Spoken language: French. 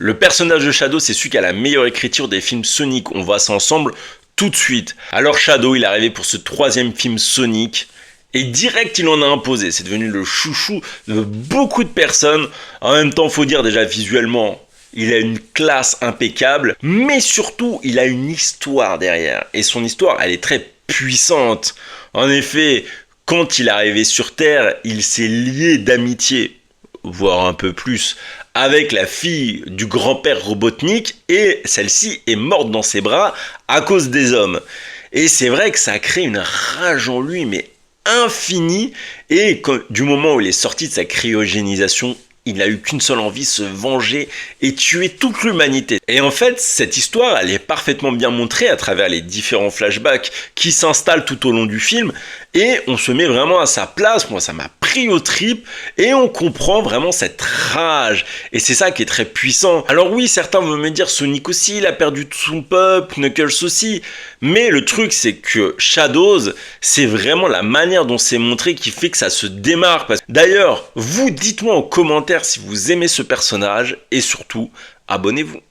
Le personnage de Shadow, c'est celui qui a la meilleure écriture des films Sonic. On voit ça ensemble tout de suite. Alors Shadow, il est arrivé pour ce troisième film Sonic. Et direct, il en a imposé. C'est devenu le chouchou de beaucoup de personnes. En même temps, faut dire déjà visuellement, il a une classe impeccable. Mais surtout, il a une histoire derrière. Et son histoire, elle est très puissante. En effet, quand il est arrivé sur Terre, il s'est lié d'amitié, voire un peu plus, avec la fille du grand-père Robotnik. Et celle-ci est morte dans ses bras à cause des hommes. Et c'est vrai que ça a créé une rage en lui, mais infini, et du moment où il est sorti de sa cryogénisation, il n'a eu qu'une seule envie, se venger et tuer toute l'humanité. Et en fait, cette histoire, elle est parfaitement bien montrée à travers les différents flashbacks qui s'installent tout au long du film, et on se met vraiment à sa place. Moi, ça m'a pris aux tripes, et on comprend vraiment cette rage, et c'est ça qui est très puissant. Alors oui, certains vont me dire, Sonic aussi, il a perdu tout son peuple, Knuckles aussi, mais le truc, c'est que Shadows, c'est vraiment la manière dont c'est montré qui fait que ça se démarque. D'ailleurs, vous dites-moi en commentaire si vous aimez ce personnage, et surtout, abonnez-vous.